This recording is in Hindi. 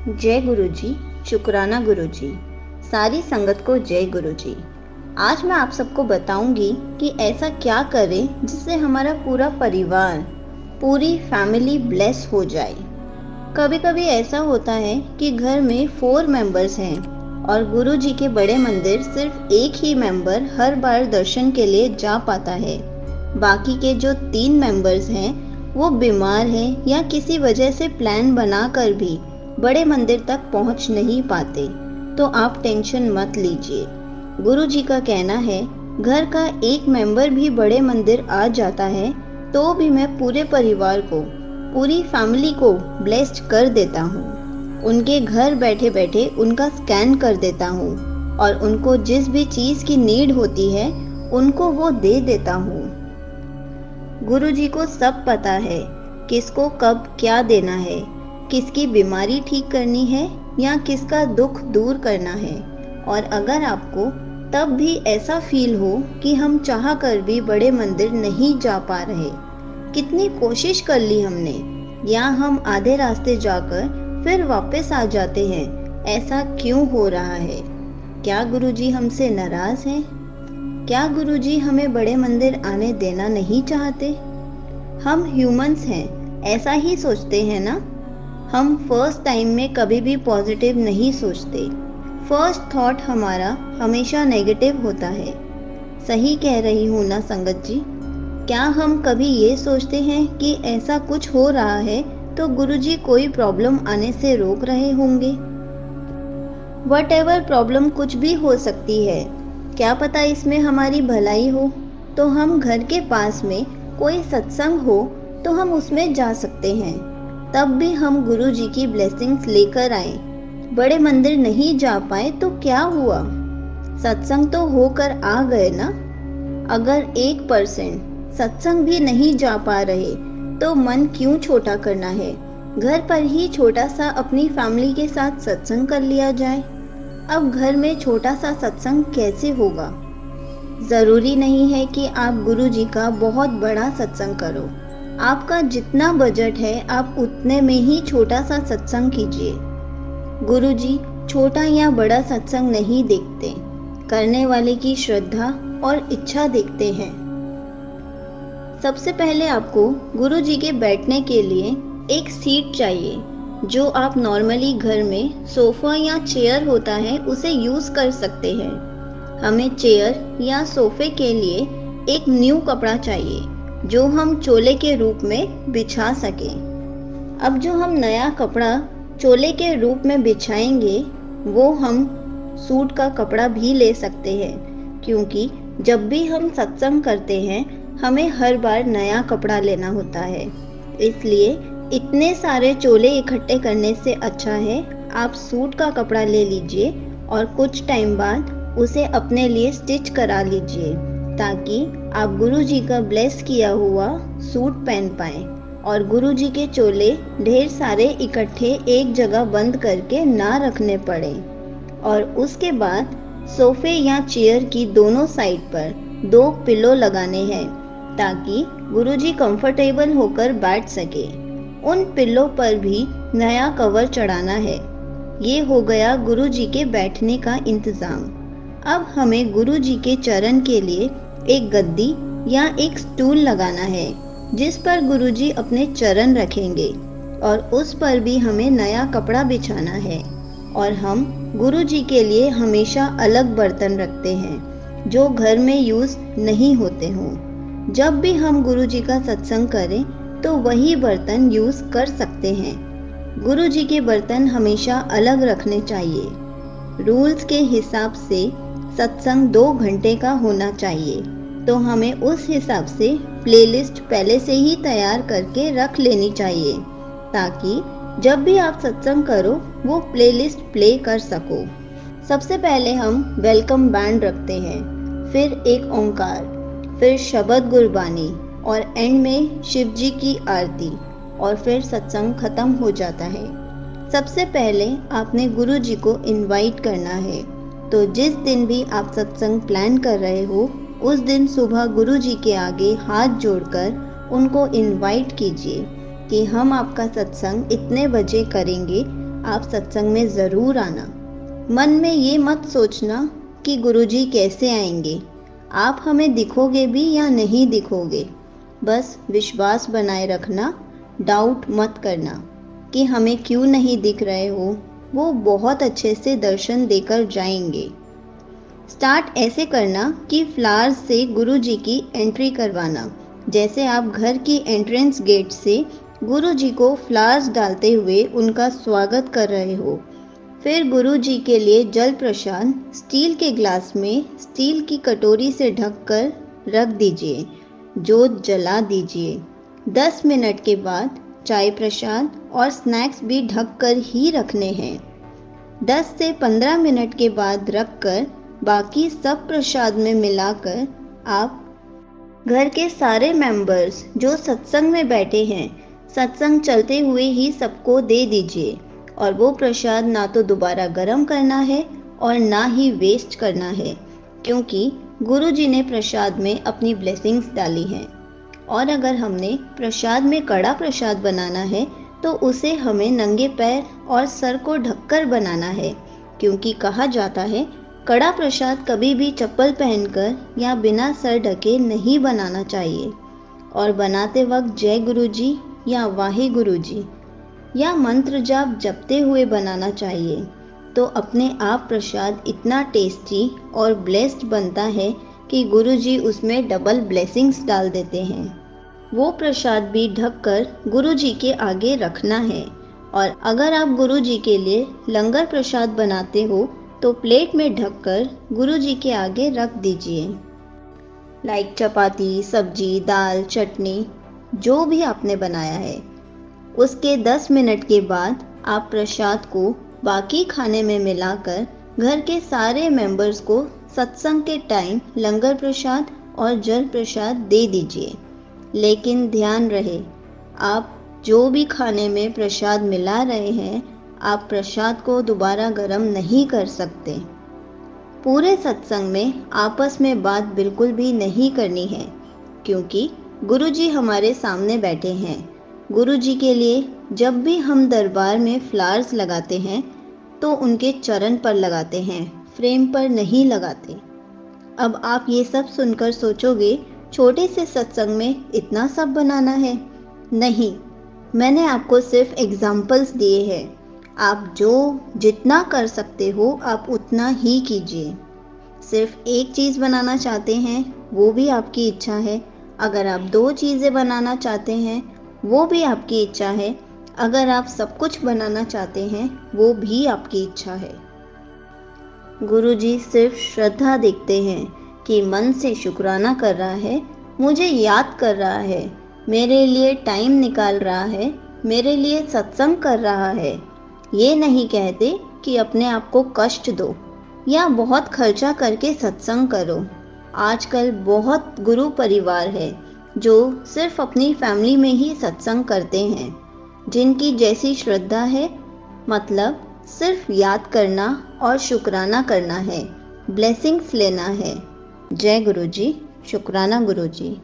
जय गुरुजी, शुक्राना गुरुजी, सारी संगत को जय गुरुजी। आज मैं आप सबको बताऊंगी कि ऐसा क्या करें जिससे हमारा पूरा परिवार, पूरी फैमिली ब्लेस हो जाए। कभी कभी ऐसा होता है कि घर में 4 मेंबर्स हैं और गुरुजी के बड़े मंदिर सिर्फ एक ही मेंबर हर बार दर्शन के लिए जा पाता है। बाकी के जो 3 मेंबर्स हैं वो बीमार हैं या किसी वजह से प्लान बनाकर भी बड़े मंदिर तक पहुंच नहीं पाते। तो आप टेंशन मत लीजिए। गुरुजी का कहना है घर का एक मेंबर भी बड़े मंदिर आ जाता है तो भी मैं पूरे परिवार को, पूरी फैमिली को ब्लेस्ड कर देता हूँ। उनके घर बैठे बैठे उनका स्कैन कर देता हूँ और उनको जिस भी चीज़ की नीड होती है उनको वो दे देता हूँ। गुरुजी को सब पता है किसको कब क्या देना है, किसकी बीमारी ठीक करनी है या किसका दुख दूर करना है। और अगर आपको तब भी ऐसा फील हो कि हम चाह कर भी बड़े मंदिर नहीं जा पा रहे, कितनी कोशिश कर ली हमने, या हम आधे रास्ते जाकर फिर वापस आ जाते हैं, ऐसा क्यों हो रहा है? क्या गुरुजी हमसे नाराज हैं? क्या गुरुजी हमें बड़े मंदिर आने देना नहीं चाहते? हम ह्यूमंस हैं, ऐसा ही सोचते हैं ना। हम फर्स्ट टाइम में कभी भी पॉजिटिव नहीं सोचते। फर्स्ट थॉट हमारा हमेशा नेगेटिव होता है। सही कह रही हूँ ना संगत जी? क्या हम कभी ये सोचते हैं कि ऐसा कुछ हो रहा है तो गुरुजी कोई प्रॉब्लम आने से रोक रहे होंगे? वट एवर प्रॉब्लम कुछ भी हो सकती है, क्या पता इसमें हमारी भलाई हो। तो हम घर के पास में कोई सत्संग हो तो हम उसमें जा सकते हैं, तब भी हम गुरुजी की ब्लेसिंग्स लेकर आए। बड़े मंदिर नहीं जा पाए तो क्या हुआ, सत्संग तो होकर आ गए ना। अगर 1% सत्संग भी नहीं जा पा रहे तो मन क्यों छोटा करना है? घर पर ही छोटा सा अपनी फैमिली के साथ सत्संग कर लिया जाए। अब घर में छोटा सा सत्संग कैसे होगा? ज़रूरी नहीं है कि आप गुरुजी का बहुत बड़ा सत्संग करो। आपका जितना बजट है आप उतने में ही छोटा सा सत्संग कीजिए। गुरुजी छोटा या बड़ा सत्संग नहीं देखते, करने वाले की श्रद्धा और इच्छा देखते हैं। सबसे पहले आपको गुरुजी के बैठने के लिए एक सीट चाहिए, जो आप नॉर्मली घर में सोफ़ा या चेयर होता है उसे यूज़ कर सकते हैं। हमें चेयर या सोफ़े के लिए एक न्यू कपड़ा चाहिए जो हम चोले के रूप में बिछा सकें। अब जो हम नया कपड़ा चोले के रूप में बिछाएंगे वो हम सूट का कपड़ा भी ले सकते हैं, क्योंकि जब भी हम सत्संग करते हैं हमें हर बार नया कपड़ा लेना होता है। इसलिए इतने सारे चोले इकट्ठे करने से अच्छा है आप सूट का कपड़ा ले लीजिए और कुछ टाइम बाद उसे अपने लिए स्टिच करा लीजिए, ताकि आप गुरुजी का ब्लेस किया हुआ सूट पहन पाएँ और गुरुजी के चोले ढेर सारे इकट्ठे एक जगह बंद करके ना रखने पड़े। और उसके बाद सोफे या चेयर की दोनों साइड पर 2 पिलो लगाने हैं, ताकि गुरुजी कंफर्टेबल होकर बैठ सके। उन पिलो पर भी नया कवर चढ़ाना है। ये हो गया गुरुजी के बैठने का इंतज़ाम। अब हमें गुरुजी के चरण के लिए एक गद्दी या एक स्टूल लगाना है, जिस पर गुरुजी अपने चरण रखेंगे, और उस पर भी हमें नया कपड़ा बिछाना है। और हम गुरुजी के लिए हमेशा अलग बर्तन रखते हैं जो घर में यूज़ नहीं होते हों। जब भी हम गुरुजी का सत्संग करें तो वही बर्तन यूज़ कर सकते हैं। गुरुजी के बर्तन हमेशा अलग रखने चाहिए। रूल्स के हिसाब से सत्संग 2 घंटे का होना चाहिए, तो हमें उस हिसाब से प्लेलिस्ट पहले से ही तैयार करके रख लेनी चाहिए, ताकि जब भी आप सत्संग करो वो प्लेलिस्ट प्ले कर सको। सबसे पहले हम वेलकम बैंड रखते हैं, फिर एक ओंकार, फिर शबद गुरबानी और एंड में शिव जी की आरती, और फिर सत्संग खत्म हो जाता है। सबसे पहले आपने गुरुजी को इनवाइट करना है, तो जिस दिन भी आप सत्संग प्लान कर रहे हो उस दिन सुबह गुरुजी के आगे हाथ जोड़कर उनको इनवाइट कीजिए कि हम आपका सत्संग इतने बजे करेंगे आप सत्संग में ज़रूर आना। मन में ये मत सोचना कि गुरुजी कैसे आएंगे, आप हमें दिखोगे भी या नहीं दिखोगे। बस विश्वास बनाए रखना, डाउट मत करना कि हमें क्यों नहीं दिख रहे हो, वो बहुत अच्छे से दर्शन देकर जाएंगे। स्टार्ट ऐसे करना कि फ्लावर्स से गुरुजी की एंट्री करवाना, जैसे आप घर की एंट्रेंस गेट से गुरुजी को फ्लावर्स डालते हुए उनका स्वागत कर रहे हो। फिर गुरुजी के लिए जल प्रसाद स्टील के ग्लास में स्टील की कटोरी से ढककर रख दीजिए, जोत जला दीजिए। 10 मिनट के बाद चाय प्रसाद और स्नैक्स भी ढककर ही रखने हैं। 10 से 15 मिनट के बाद रखकर बाकी सब प्रसाद में मिलाकर आप घर के सारे मेंबर्स जो सत्संग में बैठे हैं, सत्संग चलते हुए ही सबको दे दीजिए। और वो प्रसाद ना तो दोबारा गर्म करना है और ना ही वेस्ट करना है, क्योंकि गुरुजी ने प्रसाद में अपनी ब्लेसिंग्स डाली हैं। और अगर हमने प्रसाद में कड़ा प्रसाद बनाना है तो उसे हमें नंगे पैर और सर को ढककर बनाना है, क्योंकि कहा जाता है कड़ा प्रसाद कभी भी चप्पल पहनकर या बिना सर ढके नहीं बनाना चाहिए। और बनाते वक्त जय गुरुजी या वाहे गुरुजी या मंत्र जाप जपते हुए बनाना चाहिए। तो अपने आप प्रसाद इतना टेस्टी और ब्लेस्ड बनता है कि गुरुजी उसमें डबल ब्लेसिंग्स डाल देते हैं। वो प्रसाद भी ढककर गुरुजी के आगे रखना है। और अगर आप गुरुजी के लिए लंगर प्रसाद बनाते हो तो प्लेट में ढककर गुरुजी के आगे रख दीजिए। लाइक चपाती, सब्जी, दाल, चटनी जो भी आपने बनाया है। उसके 10 मिनट के बाद आप प्रसाद को बाकी खाने में मिलाकर घर के सारे मेंबर्स को सत्संग के टाइम लंगर प्रसाद और जल प्रसाद दे दीजिए। लेकिन ध्यान रहे, आप जो भी खाने में प्रसाद मिला रहे हैं, आप प्रसाद को दोबारा गर्म नहीं कर सकते। पूरे सत्संग में आपस में बात बिल्कुल भी नहीं करनी है, क्योंकि गुरुजी हमारे सामने बैठे हैं। गुरुजी के लिए जब भी हम दरबार में फ्लावर्स लगाते हैं तो उनके चरण पर लगाते हैं, फ्रेम पर नहीं लगाते। अब आप ये सब सुनकर सोचोगे छोटे से सत्संग में इतना सब बनाना है। नहीं, मैंने आपको सिर्फ एग्जाम्पल्स दिए हैं। आप जो जितना कर सकते हो आप उतना ही कीजिए। सिर्फ एक चीज़ बनाना चाहते हैं वो भी आपकी इच्छा है। अगर आप 2 चीज़ें बनाना चाहते हैं वो भी आपकी इच्छा है। अगर आप सब कुछ बनाना चाहते हैं वो भी आपकी इच्छा है। गुरुजी सिर्फ श्रद्धा देखते हैं कि मन से शुक्राना कर रहा है, मुझे याद कर रहा है, मेरे लिए टाइम निकाल रहा है, मेरे लिए सत्संग कर रहा है। ये नहीं कहते कि अपने आप को कष्ट दो या बहुत खर्चा करके सत्संग करो। आजकल बहुत गुरु परिवार है जो सिर्फ अपनी फैमिली में ही सत्संग करते हैं, जिनकी जैसी श्रद्धा है, मतलब सिर्फ याद करना और शुक्राना करना है, ब्लेसिंग्स लेना है। जय गुरुजी, शुक्राना गुरुजी।